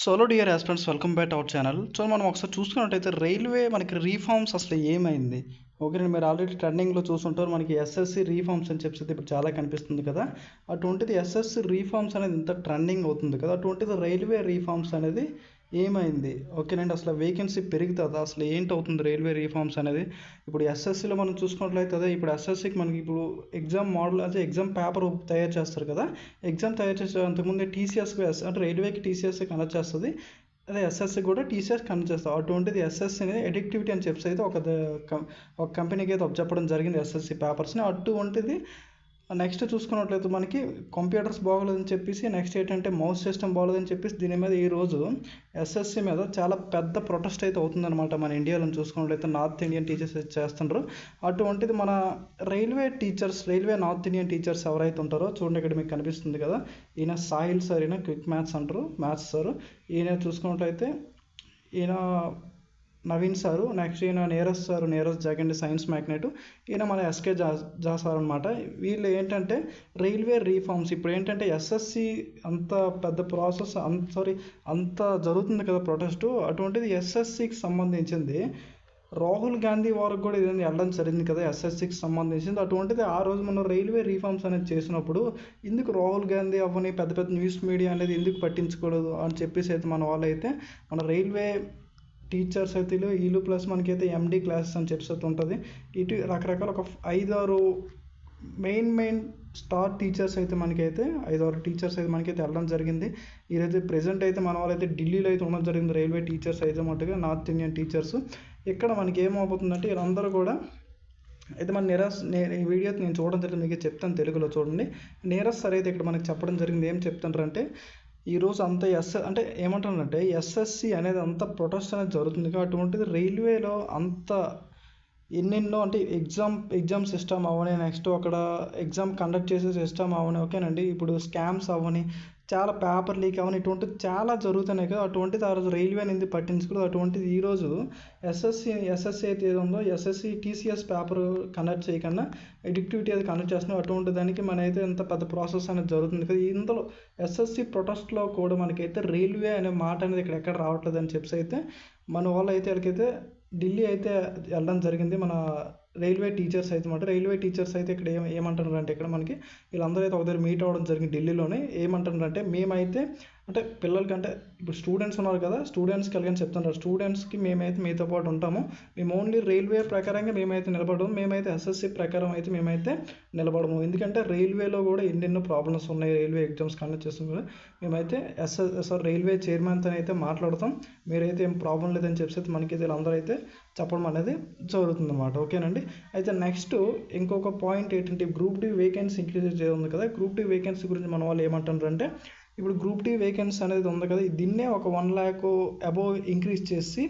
Solo dear aspirants welcome back our channel. So మనం ఒకసారి చూసుకున్నట్టయితే రైల్వే మనకి రీఫార్మ్స్ అసలు ఏమైంది? ఓకేనండి, మీరు ఆల్రెడీ ట్రెండింగ్లో చూసుంటారు. మనకి ఎస్ఎస్సి రీఫార్మ్స్ అని చెప్పేసి ఇప్పుడు చాలా కనిపిస్తుంది కదా. అటువంటిది ఎస్ఎస్సి రీఫార్మ్స్ అనేది ఇంత ట్రెండింగ్ అవుతుంది కదా, అటువంటిది రైల్వే రీఫార్మ్స్ అనేది ఏమైంది? ఓకేనండి, అసలు వేకెన్సీ పెరుగుతుందా? అసలు ఏంటవుతుంది రైల్వే రీఫార్మ్స్ అనేది? ఇప్పుడు ఎస్ఎస్సిలో మనం చూసుకున్నట్లయితే అదే ఇప్పుడు ఎస్ఎస్సికి మనకి ఇప్పుడు ఎగ్జామ్ మోడల్ అదే ఎగ్జామ్ పేపర్ తయారు చేస్తారు కదా. ఎగ్జామ్ తయారు చేసే అంతకుముందే టీసీఎస్కి అంటే రైల్వేకి టీసీఎస్కి కనెక్ట్ చేస్తుంది. అదే ఎస్ఎస్సి కూడా టీసీఎస్ కనెక్ట్ చేస్తారు. అటువంటిది ఎస్ఎస్సి అనేది ఎడిక్టివిటీ అని చెప్పేసి అయితే ఒక కంపెనీకి అయితే చెప్పడం జరిగింది ఎస్ఎస్సి పేపర్స్ని. అటువంటిది నెక్స్ట్ చూసుకున్నట్లయితే మనకి కంప్యూటర్స్ బాగోలేదని చెప్పేసి, నెక్స్ట్ ఏంటంటే మౌస్ సిస్టమ్ బాగోలేదని చెప్పేసి దీని మీద ఈరోజు ఎస్ఎస్సి మీద చాలా పెద్ద ప్రొటెస్ట్ అయితే అవుతుందన్నమాట. మన ఇండియాలో చూసుకున్నట్లయితే నార్త్ ఇండియన్ టీచర్స్ అయితే చేస్తుంటారు. అటువంటిది మన రైల్వే నార్త్ ఇండియన్ టీచర్స్ ఎవరైతే ఉంటారో చూడండి, ఇక్కడ మీకు కనిపిస్తుంది కదా. ఈయన సాహిల్ సార్, ఈయన క్విక్ మ్యాథ్స్ అంటారు, మ్యాథ్స్ సార్. ఈయన చూసుకున్నట్లయితే ఈయన నవీన్ సారు, నెక్స్ట్ ఈయన నీరజ్ జగండి సైన్స్ మ్యాగ్నెట్, ఈయన మన ఎస్కే జా సార్ అనమాట. వీళ్ళు ఏంటంటే రైల్వే రీఫార్మ్స్ ఇప్పుడు ఏంటంటే ఎస్ఎస్సి అంత పెద్ద ప్రాసెస్ అంత జరుగుతుంది కదా ప్రొటెస్ట్. అటువంటిది ఎస్ఎస్సికి సంబంధించింది రాహుల్ గాంధీ వరకు కూడా ఇదేంటి వెళ్ళడం జరిగింది కదా ఎస్ఎస్సికి సంబంధించింది. అటువంటిది ఆ రోజు మనం రైల్వే రీఫార్మ్స్ అనేది చేసినప్పుడు ఎందుకు రాహుల్ గాంధీ అవన్నీ పెద్ద పెద్ద న్యూస్ మీడియా అనేది ఎందుకు పట్టించుకోలేదు అని చెప్పేసి అయితే మన వాళ్ళు అయితే మన రైల్వే టీచర్స్ అయితే వీళ్ళు ప్లస్ మనకైతే ఎండి క్లాసెస్ అని చెప్పేసి ఉంటుంది. ఇటు రకరకాల ఒక 5-6 మెయిన్ స్టార్ టీచర్స్ అయితే మనకైతే 5-6 టీచర్స్ అయితే మనకైతే వెళ్ళడం జరిగింది. ఈరోజు ప్రెజెంట్ అయితే మన వాళ్ళైతే ఢిల్లీలో అయితే ఉండడం జరిగింది రైల్వే టీచర్స్ అయితే మట్టుగా నార్త్ ఇండియన్ టీచర్స్. ఇక్కడ మనకి ఏమవుతుందంటే వీళ్ళందరూ కూడా అయితే మన ఈ వీడియో నేను చూడడం జరిగింది, మీకు చెప్తాను తెలుగులో చూడండి. నీరజ్ సార్ అయితే ఇక్కడ మనకి చెప్పడం జరిగింది. ఏం చెప్తుంటారంటే ఈరోజు అంత అంటే ఏమంటారంటే ఎస్ఎస్సి అనేది అంత ప్రొటెస్ట్ అనేది జరుగుతుంది కదా, అటువంటిది రైల్వేలో అంత ఎన్నెన్నో అంటే ఎగ్జామ్ సిస్టమ్ అవని, నెక్స్ట్ అక్కడ ఎగ్జామ్ కండక్ట్ చేసే సిస్టమ్ అవని, ఓకేనండి, ఇప్పుడు స్కామ్స్ అవని, చాలా పేపర్ లీక్ అవని, ఇటువంటిది చాలా జరుగుతున్నాయి కదా. అటువంటిది ఆ రోజు రైల్వే అనేది పట్టించుకోలేదు. అటువంటిది ఈరోజు ఎస్ఎస్సి అయితే ఏదో ఉందో ఎస్ఎస్సి టీసీఎస్ పేపర్ కండక్ట్ చేయకుండా ఎడిక్టివిటీ అది కండక్ట్ చేస్తున్నాం. అటువంటి దానికి మన అయితే ఎంత పెద్ద ప్రాసెస్ అనేది జరుగుతుంది కదా. ఇందులో ఎస్ఎస్సి ప్రొటెస్ట్లో కూడా మనకైతే రైల్వే అనే మాట అనేది ఇక్కడ ఎక్కడ రావట్లేదు అని చెప్పేసి అయితే మన వాళ్ళు అయితే వాళ్ళకైతే ఢిల్లీ అయితే వెళ్ళడం జరిగింది. మన రైల్వే టీచర్స్ అయితే రైల్వే టీచర్స్ అయితే ఇక్కడ ఏమంటున్నారు అంటే ఇక్కడ మనకి వీళ్ళందరూ అయితే ఒక దగ్గర మీట్ అవ్వడం జరిగింది ఢిల్లీలోనే. ఏమంటున్నారు అంటే మేమైతే అంటే పిల్లలకంటే ఇప్పుడు స్టూడెంట్స్ ఉన్నారు కదా, స్టూడెంట్స్కి వెళ్ళని చెప్తున్నారు. స్టూడెంట్స్కి మేమైతే మీతో పాటు ఉంటాము, మేము ఓన్లీ రైల్వే ప్రకారంగా మేమైతే నిలబడము, మేమైతే ఎస్ఎస్సి ప్రకారం అయితే మేమైతే నిలబడము. ఎందుకంటే రైల్వేలో కూడా ఎన్నెన్నో ప్రాబ్లమ్స్ ఉన్నాయి, రైల్వే ఎగ్జామ్స్ కండక్ట్ చేస్తాం కదా. మేమైతే రైల్వే చైర్మన్తో అయితే మాట్లాడతాం, మీరైతే ఏం ప్రాబ్లం లేదని చెప్పేసి మనకి వీళ్ళందరూ అయితే చెప్పడం అనేది జరుగుతుంది అన్నమాట. ఓకేనండి, అయితే నెక్స్ట్ ఇంకొక పాయింట్ ఏంటంటే గ్రూప్ డి వేకెన్సీ ఇంక్రీజ్ ఉంది కదా. గ్రూప్ డి వేకెన్సీ గురించి మన వాళ్ళు ఏమంటారు అంటే ఇప్పుడు గ్రూప్ డి వేకెన్సీ అనేది ఉంది కదా, దీన్నే ఒక 1 lakh అబోవ్ ఇంక్రీజ్ చేసి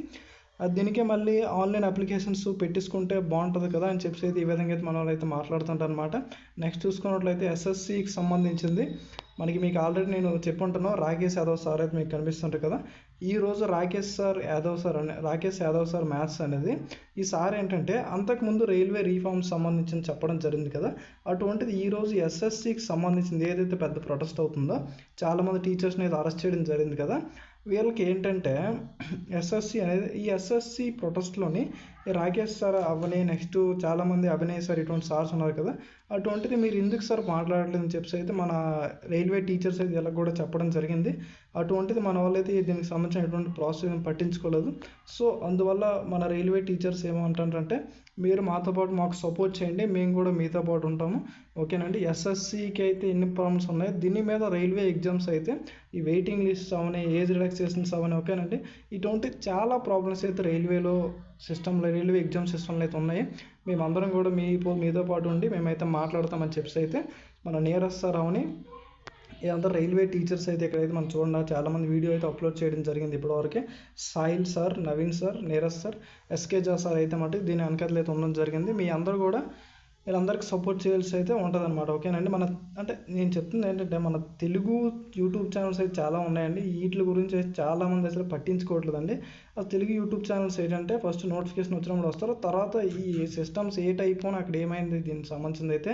దీనికే మళ్ళీ ఆన్లైన్ అప్లికేషన్స్ పెట్టించుకుంటే బాగుంటుంది కదా అని చెప్పేసి ఈ విధంగా అయితే మన వాళ్ళు అయితే మాట్లాడుతుంటారు అనమాట. నెక్స్ట్ చూసుకున్నట్లయితే ఎస్ఎస్సికి సంబంధించింది మీకు ఆల్రెడీ నేను చెప్పుంటాను, రాకేష్ యాదవ్ సార్ అయితే మీకు కనిపిస్తుంటారు కదా. ఈరోజు రాకేష్ యాదవ్ సార్ మ్యాథ్స్ అనేది ఈ సార్ ఏంటంటే అంతకుముందు రైల్వే రీఫార్మ్స్ సంబంధించి చెప్పడం జరిగింది కదా. అటువంటిది ఈరోజు ఎస్ఎస్సికి సంబంధించింది ఏదైతే పెద్ద ప్రొటెస్ట్ అవుతుందో చాలామంది టీచర్స్ని అయితే అరెస్ట్ చేయడం జరిగింది కదా. వీళ్ళకి ఏంటంటే ఈ ఎస్ఎస్సి ప్రొటెస్ట్లోని రాకేష్ సార్ అవని, నెక్స్ట్ చాలామంది అభినయ్ సార్, ఇటువంటి సార్స్ ఉన్నారు కదా. అటువంటిది మీరు ఎందుకు సార్ మాట్లాడలేదని చెప్పేసి అయితే మన రైల్వే టీచర్స్ అయితే ఇలా కూడా చెప్పడం జరిగింది. అటువంటిది మన వాళ్ళైతే దీనికి సంబంధించిన ఎటువంటి ప్రాసెస్ పట్టించుకోలేదు. సో అందువల్ల మన రైల్వే టీచర్స్ ఏమంటారంటే మీరు మాతో పాటు మాకు సపోర్ట్ చేయండి, మేము కూడా మీతో పాటు ఉంటాము. ఓకేనండి, ఎస్ఎస్సికి అయితే ఎన్ని ప్రాబ్లమ్స్ ఉన్నాయి, దీని మీద రైల్వే ఎగ్జామ్స్ అయితే ఈ వెయిటింగ్ లిస్ట్ అవని, ఏజ్ రిలాక్సేషన్స్ అవని, ఓకేనండి, ఇటువంటి చాలా ప్రాబ్లమ్స్ అయితే రైల్వే ఎగ్జామ్ సిస్టంలో అయితే ఉన్నాయి. మేమందరం కూడా మీతో పాటు ఉండి మేమైతే మాట్లాడతామని చెప్పేసి అయితే మన నీరజ్ సార్ అవని ఇదంతా రైల్వే టీచర్స్ అయితే ఇక్కడైతే మనం చూడండి చాలామంది వీడియో అయితే అప్లోడ్ చేయడం జరిగింది ఇప్పటివరకే. Sahil sir, Naveen sir, Neeraj sir, SK Jha sir అయితే మటు దీని వెనకాల అయితే ఉండడం జరిగింది. మీ అందరూ కూడా వీళ్ళందరికీ సపోర్ట్ చేయాల్సి అయితే ఉంటుంది అనమాట. ఓకేనండి, అంటే నేను చెప్తుంది ఏంటంటే మన తెలుగు యూట్యూబ్ ఛానల్స్ అయితే చాలా ఉన్నాయండి, వీటి గురించి అయితే చాలామంది అసలు పట్టించుకోవట్లేదండి. ఆ తెలుగు యూట్యూబ్ ఛానల్స్ ఏంటంటే ఫస్ట్ నోటిఫికేషన్ వచ్చినప్పుడు వస్తారు, తర్వాత ఈ సిస్టమ్స్ ఏ టైప్ అక్కడ ఏమైంది దీనికి సంబంధించింది అయితే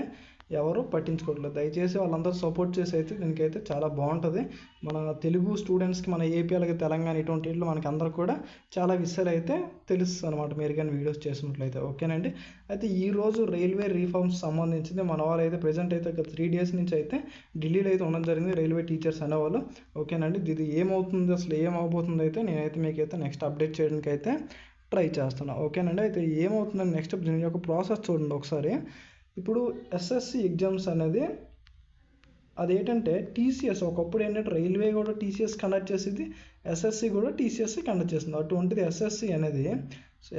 ఎవరు పట్టించుకోవట్లేదు. దయచేసి వాళ్ళందరూ సపోర్ట్ చేసి అయితే దీనికైతే చాలా బాగుంటుంది. మన తెలుగు స్టూడెంట్స్కి మన ఏపీ అలాగే తెలంగాణ ఇటువంటి వీటిలో మనకి అందరూ కూడా చాలా విషయాలు అయితే తెలుస్తుంది అనమాట మీరు కానీ వీడియోస్ చేసినట్లయితే. ఓకేనండి. అయితే ఈరోజు రైల్వే రీఫార్మ్స్ సంబంధించింది మన వాళ్ళు అయితే ప్రజెంట్ అయితే ఒక 3 డేస్ నుంచి అయితే ఢిల్లీలో అయితే ఉండడం జరిగింది రైల్వే టీచర్స్ అనేవాళ్ళు. ఓకేనండి. ఇది ఏమవుతుంది అసలు ఏమవబోతుంది అయితే నేనైతే మీకైతే నెక్స్ట్ అప్డేట్ చేయడానికి అయితే ట్రై చేస్తున్నా. ఓకేనండి. అయితే ఏమవుతుందని నెక్స్ట్ దీని యొక్క ప్రాసెస్ చూడండి ఒకసారి. ఇప్పుడు ఎస్ఎస్సి ఎగ్జామ్స్ అనేది అదేంటంటే టీసీఎస్ ఒకప్పుడు ఏంటంటే రైల్వే కూడా టీసీఎస్ కండక్ట్ చేసేది, ఎస్ఎస్సి కూడా టీసీఎస్ కండక్ట్ చేస్తుంది. అటువంటిది ఎస్ఎస్సి అనేది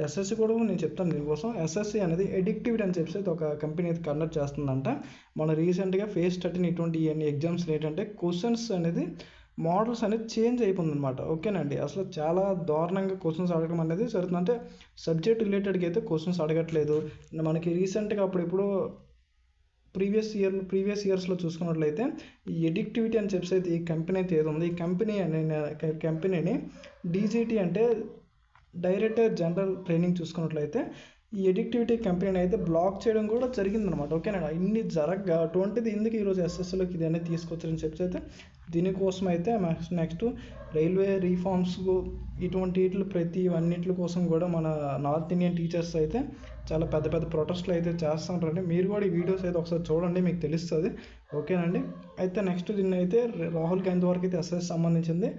ఎస్ఎస్సి కూడా నేను చెప్తాను దీనికోసం. ఎస్ఎస్సి అనేది ఎడిక్టివిటీ అని చెప్పేసి ఒక కంపెనీ అయితే కండక్ట్ చేస్తుందంట. మన రీసెంట్గా ఫేస్ 13 ఇటువంటి ఎగ్జామ్స్ ఏంటంటే క్వశ్చన్స్ అనేది మోడల్స్ అనేది చేంజ్ అయిపోతుంది అనమాట. ఓకేనండి. అసలు చాలా దారుణంగా క్వశ్చన్స్ అడగడం అనేది జరుగుతుంది. అంటే సబ్జెక్ట్ రిలేటెడ్గా అయితే క్వశ్చన్స్ అడగట్లేదు. మనకి రీసెంట్గా అప్పుడెప్పుడు ప్రీవియస్ ఇయర్స్లో చూసుకున్నట్లయితే ఈ ఎడిక్టివిటీ అని చెప్పేసి అయితే ఈ కంపెనీ అయితే ఏదో ఉంది. ఈ కంపెనీని డీజీటీ అంటే డైరెక్టర్ జనరల్ ట్రైనింగ్ చూసుకున్నట్లయితే ఈ ఎడిక్టివిటీ కంపెనీని అయితే బ్లాక్ చేయడం కూడా జరిగిందనమాట. ఓకేనా. ఇన్ని జరగగా అటువంటిది ఎందుకు ఈరోజు ఎస్ఎస్సిలోకి ఇది అనేది తీసుకొచ్చారని చెప్పి అయితే దీనికోసం అయితే నెక్స్ట్ రైల్వే రీఫార్మ్స్ ఇటువంటి వీటి ప్రతి అన్నింటి కోసం కూడా మన నార్త్ ఇండియన్ టీచర్స్ అయితే చాలా పెద్ద పెద్ద ప్రొటెస్ట్లు అయితే చేస్తుంటారండి. మీరు కూడా ఈ వీడియోస్ అయితే ఒకసారి చూడండి, మీకు తెలుస్తుంది. ఓకేనండి. అయితే నెక్స్ట్ దీన్ని అయితే రాహుల్ గాంధీ వరకు అయితే ఎస్ఎస్ సంబంధించింది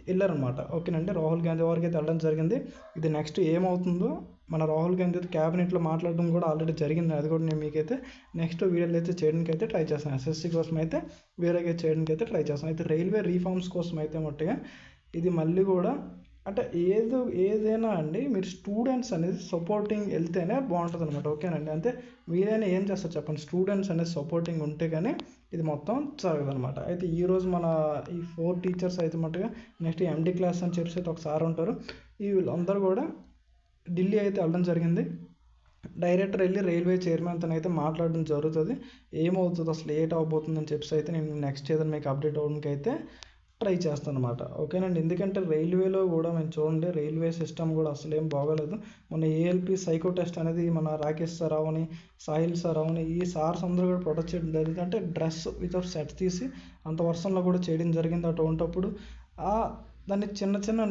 వెళ్ళారనమాట. ఓకేనండి. రాహుల్ గాంధీ వరకు అయితే వెళ్ళడం జరిగింది. ఇది నెక్స్ట్ ఏమవుతుందో మన రాహుల్ గాంధీ అయితే క్యాబినెట్లో మాట్లాడడం కూడా ఆల్రెడీ జరిగింది. అది కూడా నేను మీకైతే నెక్స్ట్ వీడియోలో అయితే చేయడానికి అయితే ట్రై చేస్తాను. ఎస్ఎస్సి కోసం అయితే వేరేగా చేయడానికి అయితే ట్రై చేస్తాను. అయితే రైల్వే రీఫార్మ్స్ కోసం అయితే మట్టుగా ఇది మళ్ళీ కూడా అంటే ఏదైనా అండి మీరు స్టూడెంట్స్ అనేది సపోర్టింగ్ వెళ్తేనే బాగుంటుంది అనమాట. ఓకేనండి. అంటే మీరైనా ఏం చేస్తారు చెప్పండి, స్టూడెంట్స్ అనేది సపోర్టింగ్ ఉంటే కానీ ఇది మొత్తం జరగదు అనమాట. అయితే ఈరోజు మన ఈ 4 టీచర్స్ అయితే మట్టుగా నెక్స్ట్ ఎండి క్లాస్ అని చెప్పేసి అయితే ఒక సార్ ఉంటారు. ఈ వీళ్ళందరూ కూడా ఢిల్లీ అయితే వెళ్ళడం జరిగింది. డైరెక్టర్ వెళ్ళి రైల్వే చైర్మన్తో అయితే మాట్లాడడం జరుగుతుంది. ఏమవుతుంది అసలు ఏట్ అవ్వబోతుందని చెప్పేసి అయితే నేను నెక్స్ట్ ఏదైనా మీకు అప్డేట్ అవ్వడానికి అయితే ట్రై చేస్తాను అనమాట. ఓకేనండి. ఎందుకంటే రైల్వేలో కూడా మేము చూడండి రైల్వే సిస్టమ్ కూడా అసలు ఏం బాగోలేదు. మన ఏఎల్పి సైకో టెస్ట్ అనేది మన రాకేష్ సార్ అవని, సాహిల్ సార్ అవని ఈ సార్స్ అందరూ కూడా ప్రొటెక్ట్ చేయడం జరిగింది. అంటే డ్రెస్ వితౌట్ సెట్ తీసి అంత వర్షంలో కూడా చేయడం జరిగింది. అటువంటిప్పుడు దాన్ని చిన్న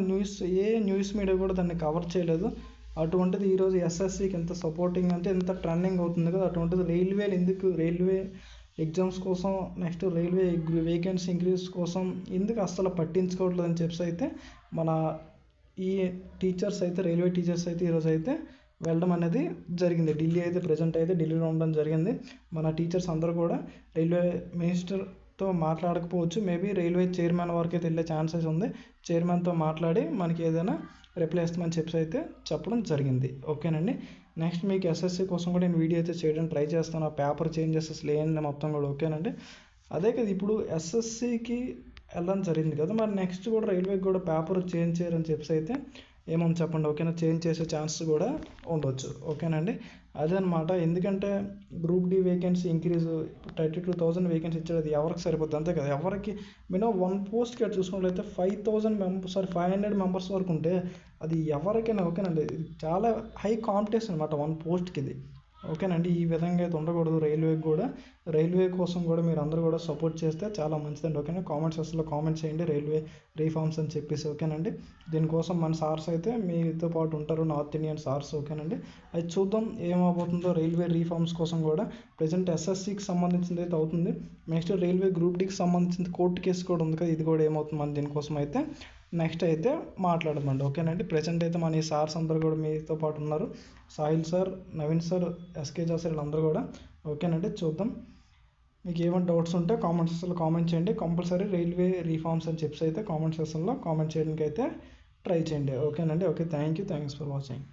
న్యూస్ మీడియా కూడా దాన్ని కవర్ చేయలేదు. అటువంటిది ఈరోజు ఎస్ఎస్సికి ఎంత సపోర్టింగ్ అంటే ఎంత ట్రెండింగ్ అవుతుంది కదా. అటువంటిది రైల్వేలు ఎందుకు రైల్వే ఎగ్జామ్స్ కోసం నెక్స్ట్ రైల్వే వేకెన్సీ ఇంక్రీజ్ కోసం ఎందుకు అస్సలు పట్టించుకోవట్లేదు అని చెప్పి అయితే మన ఈ టీచర్స్ అయితే రైల్వే టీచర్స్ అయితే ఈరోజు అయితే వెళ్ళడం అనేది జరిగింది. ఢిల్లీ అయితే ప్రజెంట్ అయితే ఢిల్లీలో ఉండడం జరిగింది. మన టీచర్స్ అందరూ కూడా రైల్వే మినిస్టర్తో మాట్లాడకపోవచ్చు, మేబీ రైల్వే చైర్మన్ వరకు అయితే వెళ్ళే ఛాన్సెస్ ఉంది. చైర్మన్తో మాట్లాడి మనకి ఏదైనా రిప్లై ఇస్తామని చెప్పి అయితే చెప్పడం జరిగింది. ఓకేనండి. నెక్స్ట్ మీకు ఎస్ఎస్సి కోసం కూడా నేను వీడియో అయితే చేయడానికి ట్రై చేస్తాను. ఆ పేపర్ చేంజెస్ అసలు ఏంటి మొత్తం కూడా. ఓకేనండి. అదే కదా ఇప్పుడు ఎస్ఎస్సికి వెళ్ళడం జరిగింది కదా, మరి నెక్స్ట్ కూడా రైల్వేకి కూడా పేపర్ చేంజ్ చేయరని చెప్పి అయితే ఏమని చెప్పండి. ఓకేనా. చేంజ్ చేసే ఛాన్స్ కూడా ఉండవచ్చు. ఓకేనండి. అదే అనమాట. ఎందుకంటే group D vacancy increase 32,000 vacancy ఇచ్చాడు. అది ఎవరికి సరిపోద్ది అంతే కదా. ఎవరికి మినిమం 1 పోస్ట్కి అటు చూసుకున్నట్లయితే 500 మెంబర్స్ వరకు ఉంటే అది ఎవరికైనా ఓకేనండి. ఇది చాలా హై కాంపిటీషన్ అనమాట 1 పోస్ట్కి ఇది. ఓకేనండి. ఈ విధంగా అయితే ఉండకూడదు. రైల్వేకి కూడా రైల్వే కోసం కూడా మీరు అందరూ కూడా సపోర్ట్ చేస్తే చాలా మంచిదండి. ఓకేనా. కామెంట్ సెక్షన్లో కామెంట్ చేయండి రైల్వే రీఫార్మ్స్ అని చెప్పేసి. ఓకేనండి. దీనికోసం మన సార్స్ అయితే మీతో పాటు ఉంటారు, నార్త్ ఇండియన్ సార్స్. ఓకేనండి. అది చూద్దాం ఏమవుతుందో. రైల్వే రీఫార్మ్స్ కోసం కూడా ప్రజెంట్ ఎస్ఎస్సికి సంబంధించింది అయితే అవుతుంది. నెక్స్ట్ రైల్వే గ్రూప్ డికి సంబంధించింది కోర్టు కేసు కూడా ఉంది కదా, ఇది కూడా ఏమవుతుంది మన దీనికోసం అయితే నెక్స్ట్ అయితే మాట్లాడమండి. ఓకేనండి. ప్రజెంట్ అయితే మన ఈ సార్స్ అందరూ కూడా మీతో పాటు ఉన్నారు. Sahil sir, Naveen sir, SK Jha sir వీళ్ళందరూ కూడా. ఓకేనండి. చూద్దాం. మీకు ఏమైనా డౌట్స్ ఉంటే కామెంట్ సెక్షన్లో కామెంట్ చేయండి. కంపల్సరీ రైల్వే రీఫార్మ్స్ అని చెప్పి అయితే కామెంట్ సెక్షన్లో కామెంట్ చేయడానికి అయితే ట్రై చేయండి. ఓకేనండి. ఓకే. Thanks for watching.